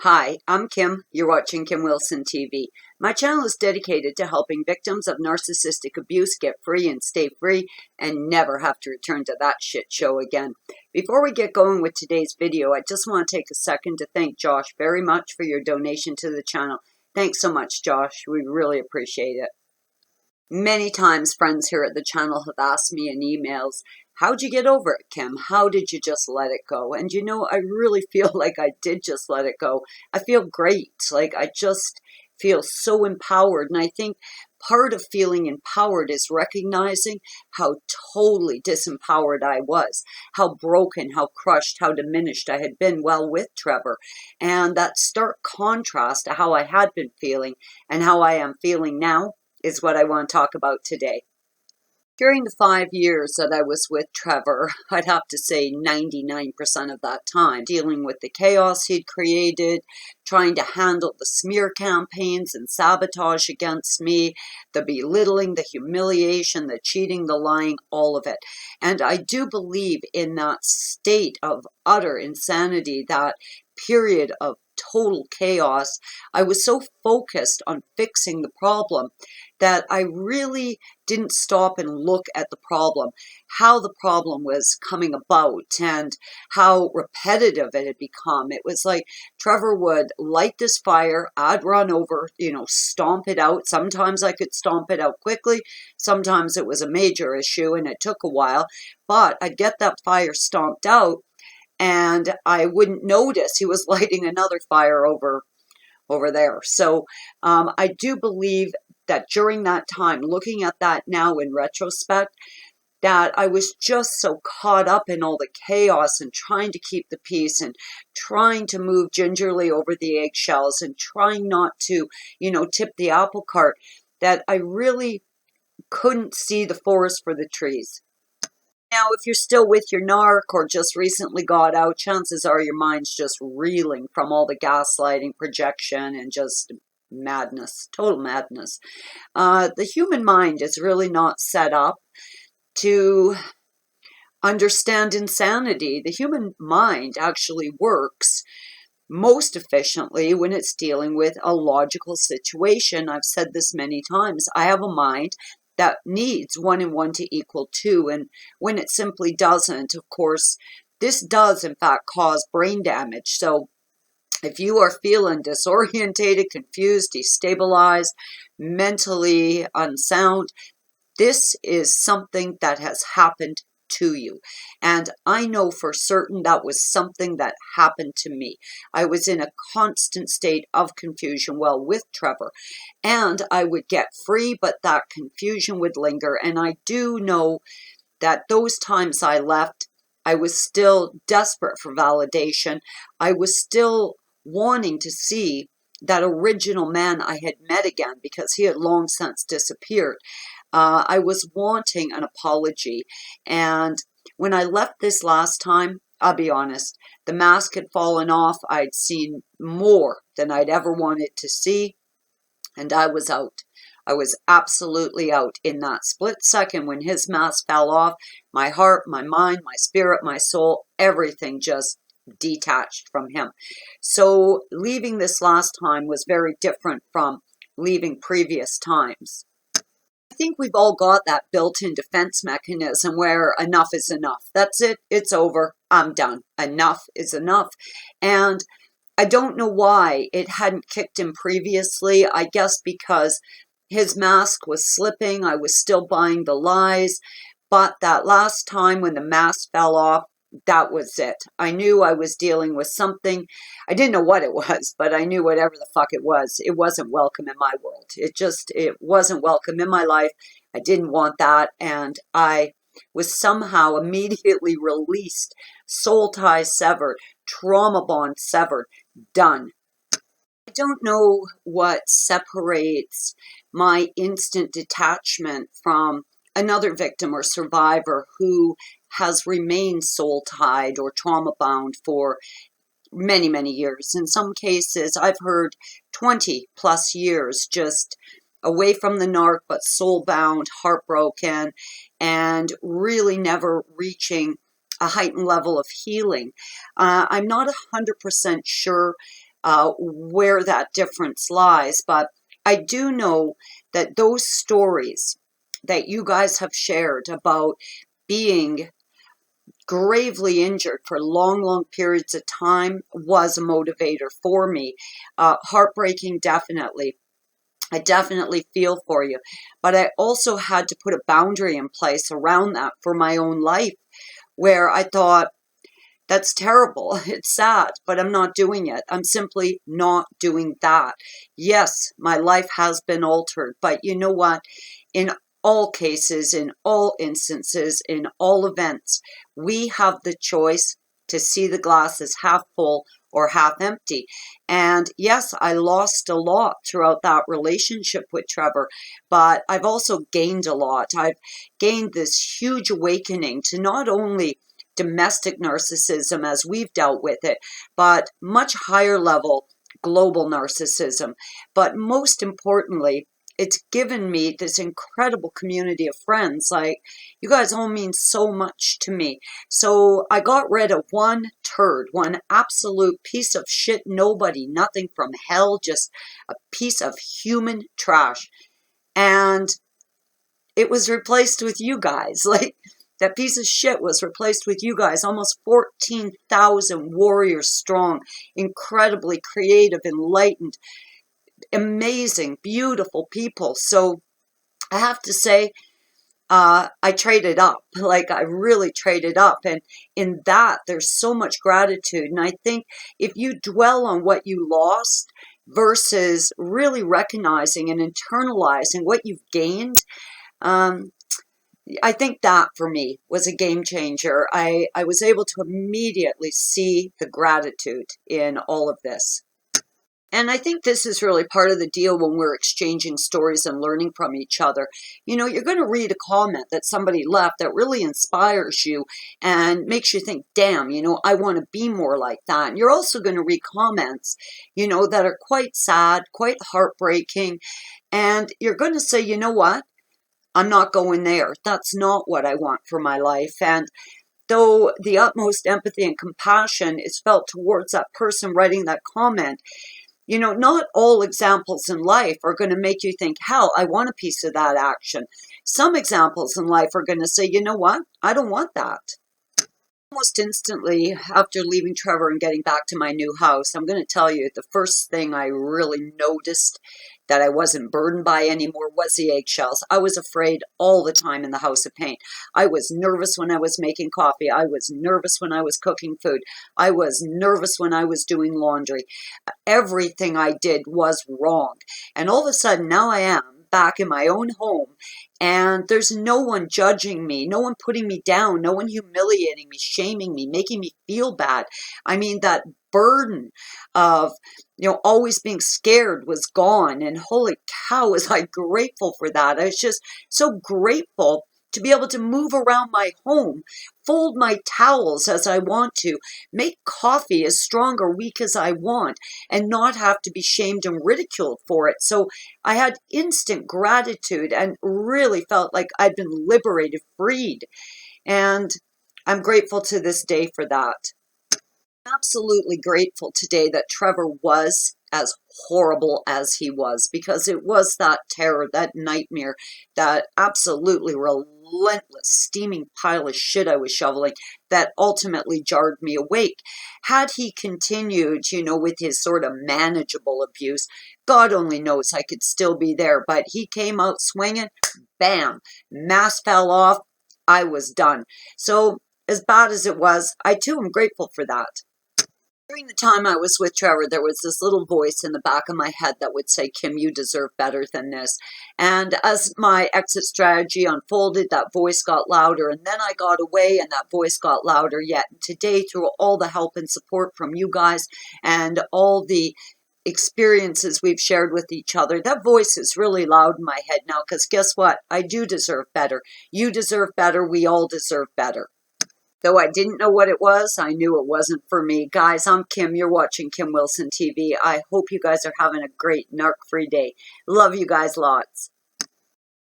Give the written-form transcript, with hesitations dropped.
Hi, I'm Kim. You're watching Kim Wilson TV. My channel is dedicated to helping victims of narcissistic abuse get free and stay free and never have to return to that shit show again. Before we get going with today's video, I just want to take a second to thank Josh very much for your donation to the channel. Thanks so much, Josh. We really appreciate it. Many times friends here at the channel have asked me in emails, how'd you get over it, Kim? How did you just let it go? And you know, I really feel like I did just let it go. I feel great. Like I just feel so empowered. And I think part of feeling empowered is recognizing how totally disempowered I was, how broken, how crushed, how diminished I had been while with Trevor. And that stark contrast to how I had been feeling and how I am feeling now is what I want to talk about today. During the 5 years that I was with Trevor, I'd have to say 99% of that time, dealing with the chaos he'd created, trying to handle the smear campaigns and sabotage against me, the belittling, the humiliation, the cheating, the lying, all of it. And I do believe in that state of utter insanity, that period of total chaos, I was so focused on fixing the problem that I really didn't stop and look at the problem, how the problem was coming about and how repetitive it had become. It was like Trevor would light this fire, I'd run over, stomp it out. Sometimes I could stomp it out quickly. Sometimes it was a major issue and it took a while, but I'd get that fire stomped out and I wouldn't notice he was lighting another fire over there. So I do believe that during that time, looking at that now in retrospect, that I was just so caught up in all the chaos and trying to keep the peace and trying to move gingerly over the eggshells and trying not to, tip the apple cart, that I really couldn't see the forest for the trees. Now, if you're still with your narc or just recently got out, chances are your mind's just reeling from all the gaslighting, projection, and just madness, total madness. The human mind is really not set up to understand insanity. The human mind actually works most efficiently when it's dealing with a logical situation. I've said this many times. I have a mind that needs 1 and 1 to equal 2. And when it simply doesn't, of course, this does in fact cause brain damage. So if you are feeling disorientated, confused, destabilized, mentally unsound, this is something that has happened to you. And I know for certain that was something that happened to me. I was in a constant state of confusion while with Trevor, and I would get free, but that confusion would linger. And I do know that those times I left, I was still desperate for validation. I was still wanting to see that original man I had met again, because he had long since disappeared. I was wanting an apology. And when I left this last time, I'll be honest, the mask had fallen off. I'd seen more than I'd ever wanted to see, and I was out. I was absolutely out in that split second when his mask fell off. My heart, my mind, my spirit, my soul, everything just detached from him. So leaving this last time was very different from leaving previous times. I think we've all got that built-in defense mechanism where enough is enough. That's it. It's over. I'm done. Enough is enough. And I don't know why it hadn't kicked in previously. I guess because his mask was slipping. I was still buying the lies. But that last time when the mask fell off, that was it. I knew I was dealing with something. I didn't know what it was, but I knew whatever the fuck it wasn't welcome in my world. It wasn't welcome in my life. I didn't want that. And I was somehow immediately released, soul ties severed, trauma bond severed, done. I don't know what separates my instant detachment from another victim or survivor who has remained soul-tied or trauma-bound for many, many years. In some cases, I've heard 20 plus years just away from the narc, but soul-bound, heartbroken, and really never reaching a heightened level of healing. I'm not 100% sure where that difference lies. But I do know that those stories that you guys have shared about being gravely injured for long, long periods of time was a motivator for me. Heartbreaking, definitely. I definitely feel for you. But I also had to put a boundary in place around that for my own life, where I thought, that's terrible. It's sad, but I'm not doing it. I'm simply not doing that. Yes, my life has been altered, but you know what? In all cases, in all instances, in all events, we have the choice to see the glass as half full or half empty. And yes, I lost a lot throughout that relationship with Trevor, but I've also gained a lot. I've gained this huge awakening to not only domestic narcissism as we've dealt with it, but much higher level global narcissism. But most importantly, it's given me this incredible community of friends. Like, you guys all mean so much to me. So I got rid of one turd, one absolute piece of shit, nobody, nothing from hell, just a piece of human trash. And it was replaced with you guys. Like, that piece of shit was replaced with you guys, almost 14,000 warriors strong, incredibly creative, enlightened, amazing, beautiful people. So I have to say, I traded up. Like, I really traded up. And in that, there's so much gratitude. And I think if you dwell on what you lost versus really recognizing and internalizing what you've gained, I think that for me was a game changer. I was able to immediately see the gratitude in all of this. And I think this is really part of the deal when we're exchanging stories and learning from each other. You know, you're going to read a comment that somebody left that really inspires you and makes you think, damn, you know, I want to be more like that. And you're also going to read comments, you know, that are quite sad, quite heartbreaking. And you're going to say, you know what? I'm not going there. That's not what I want for my life. And though the utmost empathy and compassion is felt towards that person writing that comment, you know, not all examples in life are going to make you think, hell, I want a piece of that action. Some examples in life are going to say, you know what? I don't want that. Almost instantly after leaving Trevor and getting back to my new house, I'm going to tell you the first thing I really noticed that I wasn't burdened by anymore was the eggshells. I was afraid all the time in the house of pain. I was nervous when I was making coffee. I was nervous when I was cooking food. I was nervous when I was doing laundry. Everything I did was wrong. And all of a sudden, now I am back in my own home, and there's no one judging me, no one putting me down, no one humiliating me, shaming me, making me feel bad. I mean, that burden of, you know, always being scared was gone. And holy cow, was I grateful for that. I was just so grateful to be able to move around my home, fold my towels as I want to, make coffee as strong or weak as I want, and not have to be shamed and ridiculed for it. So I had instant gratitude and really felt like I'd been liberated, freed. And I'm grateful to this day for that. Absolutely grateful today that Trevor was as horrible as he was, because it was that terror, that nightmare, that absolutely relentless steaming pile of shit I was shoveling that ultimately jarred me awake. Had he continued, you know, with his sort of manageable abuse, God only knows I could still be there, but he came out swinging, bam, mask fell off, I was done. So as bad as it was, I too am grateful for that. During the time I was with Trevor, there was this little voice in the back of my head that would say, Kim, you deserve better than this. And as my exit strategy unfolded, that voice got louder. And then I got away and that voice got louder yet. And today, through all the help and support from you guys and all the experiences we've shared with each other, that voice is really loud in my head now, because guess what? I do deserve better. You deserve better. We all deserve better. Though I didn't know what it was, I knew it wasn't for me. Guys, I'm Kim. You're watching Kim Wilson TV. I hope you guys are having a great narc-free day. Love you guys lots.